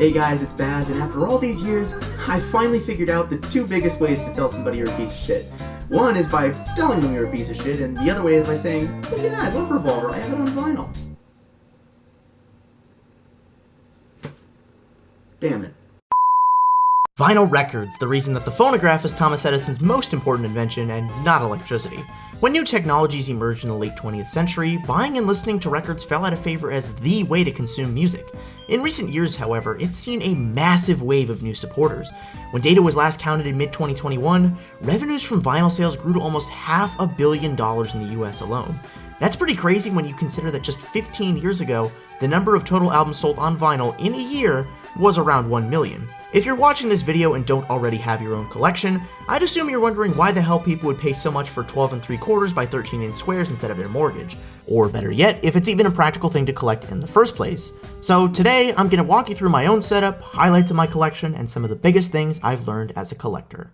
Hey guys, it's Bazz, and after all these years, I finally figured out the two biggest ways to tell somebody you're a piece of shit. One is by telling them you're a piece of shit, and the other way is by saying, oh yeah, I love Revolver, I have it on vinyl. Damn it. Vinyl records, the reason that the phonograph is Thomas Edison's most important invention and not electricity. When new technologies emerged in the late 20th century, buying and listening to records fell out of favor as the way to consume music. In recent years, however, it's seen a massive wave of new supporters. When data was last counted in mid-2021, revenues from vinyl sales grew to almost $500 million in the US alone. That's pretty crazy when you consider that just 15 years ago, the number of total albums sold on vinyl in a year was around 1 million. If you're watching this video and don't already have your own collection, I'd assume you're wondering why the hell people would pay so much for 12 3/4 by 13-inch squares instead of their mortgage. Or better yet, if it's even a practical thing to collect in the first place. So today, I'm gonna walk you through my own setup, highlights of my collection, and some of the biggest things I've learned as a collector.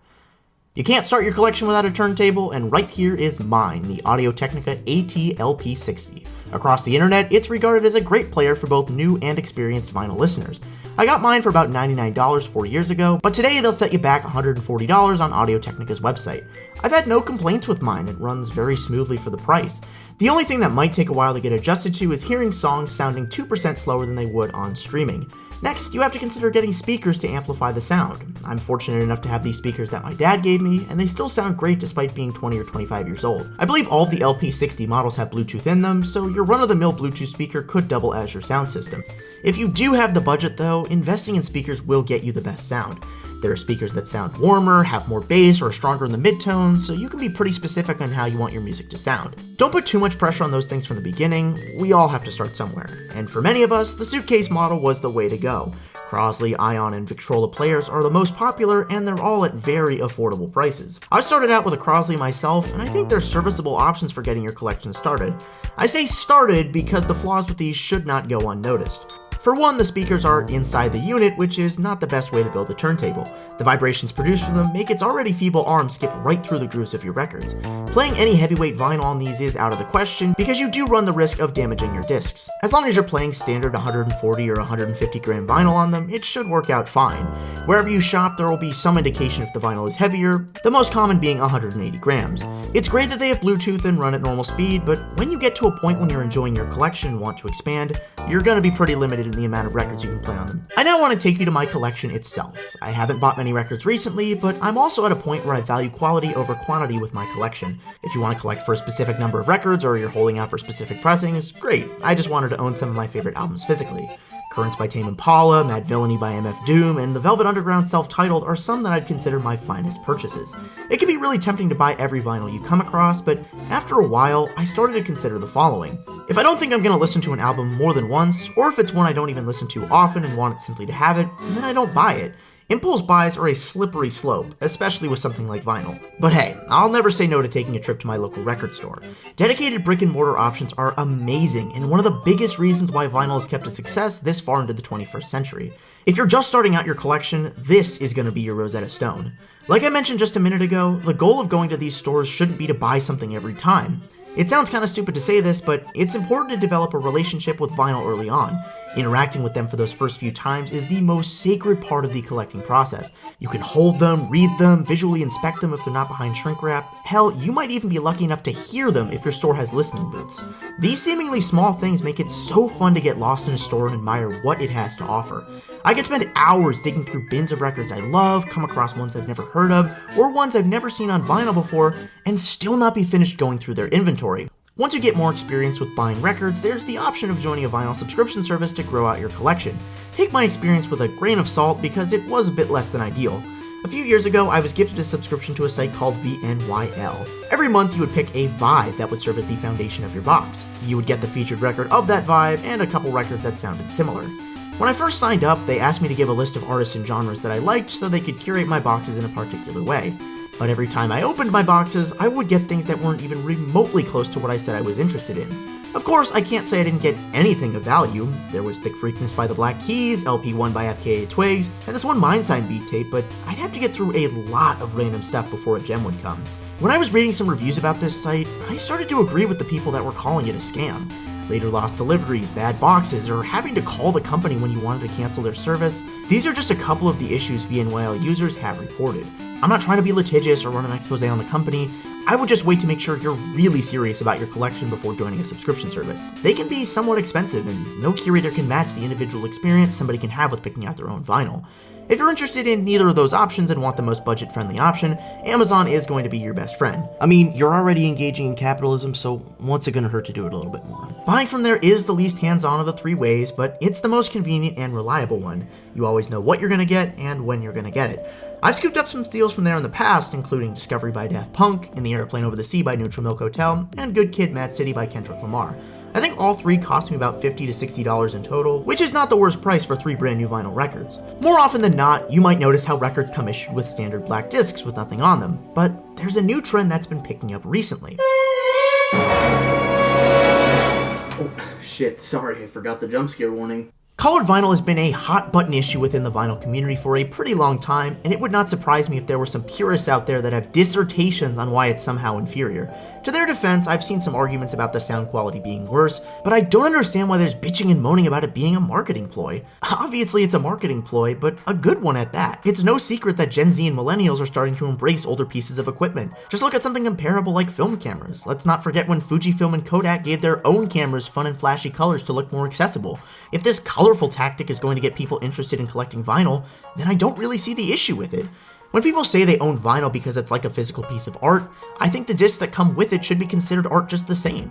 You can't start your collection without a turntable, and right here is mine, the Audio-Technica AT-LP60. Across the internet, it's regarded as a great player for both new and experienced vinyl listeners. I got mine for about $99 4 years ago, but today they'll set you back $140 on Audio-Technica's website. I've had no complaints with mine, it runs very smoothly for the price. The only thing that might take a while to get adjusted to is hearing songs sounding 2% slower than they would on streaming. Next, you have to consider getting speakers to amplify the sound. I'm fortunate enough to have these speakers that my dad gave me, and they still sound great despite being 20 or 25 years old. I believe all of the LP60 models have Bluetooth in them, so your run-of-the-mill Bluetooth speaker could double as your sound system. If you do have the budget though, investing in speakers will get you the best sound. There are speakers that sound warmer, have more bass, or are stronger in the midtones, so you can be pretty specific on how you want your music to sound. Don't put too much pressure on those things from the beginning, we all have to start somewhere. And for many of us, the suitcase model was the way to go. Crosley, Ion, and Victrola players are the most popular, and they're all at very affordable prices. I started out with a Crosley myself, and I think they're serviceable options for getting your collection started. I say started because the flaws with these should not go unnoticed. For one, the speakers are inside the unit, which is not the best way to build a turntable. The vibrations produced from them make its already feeble arms skip right through the grooves of your records. Playing any heavyweight vinyl on these is out of the question because you do run the risk of damaging your discs. As long as you're playing standard 140 or 150 gram vinyl on them, it should work out fine. Wherever you shop, there will be some indication if the vinyl is heavier, the most common being 180 grams. It's great that they have Bluetooth and run at normal speed, but when you get to a point when you're enjoying your collection and want to expand, you're going to be pretty limited in the amount of records you can play on them. I now want to take you to my collection itself. I haven't bought many records recently, but I'm also at a point where I value quality over quantity with my collection. If you want to collect for a specific number of records or you're holding out for specific pressings, great. I just wanted to own some of my favorite albums physically. Currents by Tame Impala, Mad Villainy by MF Doom, and The Velvet Underground Self-Titled are some that I'd consider my finest purchases. It can be really tempting to buy every vinyl you come across, but after a while, I started to consider the following. If I don't think I'm going to listen to an album more than once, or if it's one I don't even listen to often and want it simply to have it, then I don't buy it. Impulse buys are a slippery slope, especially with something like vinyl. But hey, I'll never say no to taking a trip to my local record store. Dedicated brick and mortar options are amazing, and one of the biggest reasons why vinyl has kept a success this far into the 21st century. If you're just starting out your collection, this is going to be your Rosetta Stone. Like I mentioned just a minute ago, the goal of going to these stores shouldn't be to buy something every time. It sounds kind of stupid to say this, but it's important to develop a relationship with vinyl early on. Interacting with them for those first few times is the most sacred part of the collecting process. You can hold them, read them, visually inspect them if they're not behind shrink wrap. Hell, you might even be lucky enough to hear them if your store has listening booths. These seemingly small things make it so fun to get lost in a store and admire what it has to offer. I could spend hours digging through bins of records I love, come across ones I've never heard of, or ones I've never seen on vinyl before, and still not be finished going through their inventory. Once you get more experience with buying records, there's the option of joining a vinyl subscription service to grow out your collection. Take my experience with a grain of salt because it was a bit less than ideal. A few years ago, I was gifted a subscription to a site called VNYL. Every month, you would pick a vibe that would serve as the foundation of your box. You would get the featured record of that vibe and a couple records that sounded similar. When I first signed up, they asked me to give a list of artists and genres that I liked so they could curate my boxes in a particular way. But every time I opened my boxes, I would get things that weren't even remotely close to what I said I was interested in. Of course, I can't say I didn't get anything of value. There was Thick Freakness by the Black Keys, LP1 by FKA Twigs, and this one Mindsign beat tape, but I'd have to get through a lot of random stuff before a gem would come. When I was reading some reviews about this site, I started to agree with the people that were calling it a scam. later lost deliveries, bad boxes, or having to call the company when you wanted to cancel their service. These are just a couple of the issues VNYL users have reported. I'm not trying to be litigious or run an expose on the company. I would just wait to make sure you're really serious about your collection before joining a subscription service. They can be somewhat expensive, and no curator can match the individual experience somebody can have with picking out their own vinyl. If you're interested in neither of those options and want the most budget-friendly option, Amazon is going to be your best friend. I mean, you're already engaging in capitalism, so what's it gonna hurt to do it a little bit more? Buying from there is the least hands-on of the three ways, but it's the most convenient and reliable one. You always know what you're gonna get and when you're gonna get it. I've scooped up some steals from there in the past, including Discovery by Daft Punk, In the Airplane Over the Sea by Neutral Milk Hotel, and Good Kid, Mad City by Kendrick Lamar. I think all three cost me about $50 to $60 in total, which is not the worst price for three brand new vinyl records. More often than not, you might notice how records come issued with standard black discs with nothing on them, but there's a new trend that's been picking up recently. Oh, shit, sorry, I forgot the jump scare warning. Colored vinyl has been a hot button issue within the vinyl community for a pretty long time, and it would not surprise me if there were some purists out there that have dissertations on why it's somehow inferior. To their defense, I've seen some arguments about the sound quality being worse, but I don't understand why there's bitching and moaning about it being a marketing ploy. Obviously it's a marketing ploy, but a good one at that. It's no secret that Gen Z and millennials are starting to embrace older pieces of equipment. Just look at something comparable like film cameras. Let's not forget when Fujifilm and Kodak gave their own cameras fun and flashy colors to look more accessible. If this colorful tactic is going to get people interested in collecting vinyl, then I don't really see the issue with it. When people say they own vinyl because it's like a physical piece of art, I think the discs that come with it should be considered art just the same.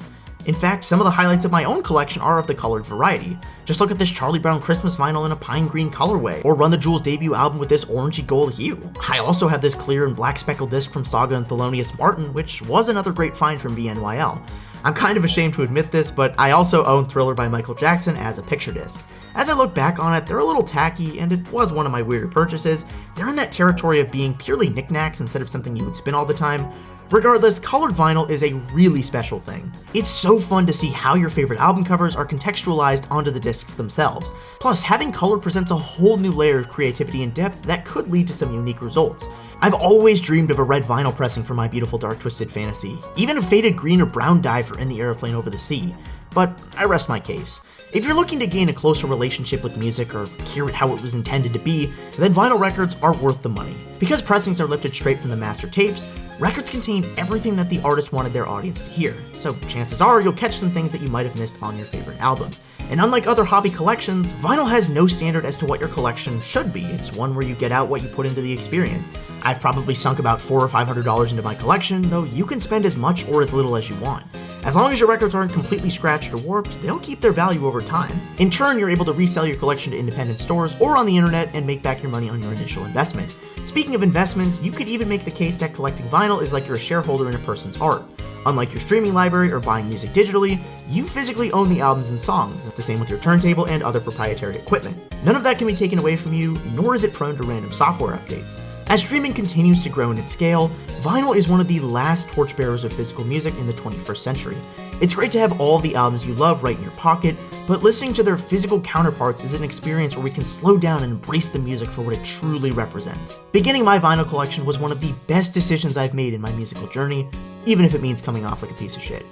In fact, some of the highlights of my own collection are of the colored variety. Just look at this Charlie Brown Christmas vinyl in a pine green colorway, or Run the Jewels debut album with this orangey gold hue. I also have this clear and black speckled disc from Saga and Thelonious Martin, which was another great find from VNYL. I'm kind of ashamed to admit this, but I also own Thriller by Michael Jackson as a picture disc. As I look back on it, they're a little tacky, and it was one of my weirder purchases. They're in that territory of being purely knickknacks instead of something you would spin all the time. Regardless, colored vinyl is a really special thing. It's so fun to see how your favorite album covers are contextualized onto the discs themselves. Plus, having color presents a whole new layer of creativity and depth that could lead to some unique results. I've always dreamed of a red vinyl pressing for my beautiful dark twisted fantasy, even a faded green or brown dye for In the Airplane Over the Sea. But I rest my case. If you're looking to gain a closer relationship with music or hear it how it was intended to be, then vinyl records are worth the money. Because pressings are lifted straight from the master tapes, records contain everything that the artist wanted their audience to hear, so chances are you'll catch some things that you might have missed on your favorite album. And unlike other hobby collections, vinyl has no standard as to what your collection should be. It's one where you get out what you put into the experience. I've probably sunk about $400 or $500 into my collection, though you can spend as much or as little as you want. As long as your records aren't completely scratched or warped, they'll keep their value over time. In turn, you're able to resell your collection to independent stores or on the internet and make back your money on your initial investment. Speaking of investments, you could even make the case that collecting vinyl is like you're a shareholder in a person's art. Unlike your streaming library or buying music digitally, you physically own the albums and songs, the same with your turntable and other proprietary equipment. None of that can be taken away from you, nor is it prone to random software updates. As streaming continues to grow in its scale, vinyl is one of the last torchbearers of physical music in the 21st century. It's great to have all of the albums you love right in your pocket, but listening to their physical counterparts is an experience where we can slow down and embrace the music for what it truly represents. Beginning my vinyl collection was one of the best decisions I've made in my musical journey, even if it means coming off like a piece of shit.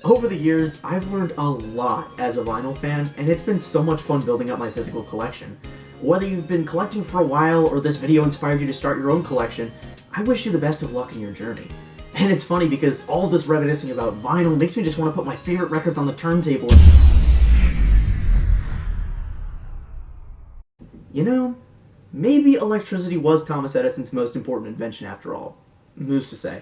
Over the years, I've learned a lot as a vinyl fan, and it's been so much fun building up my physical collection. Whether you've been collecting for a while or this video inspired you to start your own collection, I wish you the best of luck in your journey. And it's funny because all this reminiscing about vinyl makes me just want to put my favorite records on the turntable. You know, maybe electricity was Thomas Edison's most important invention after all. Who's to say?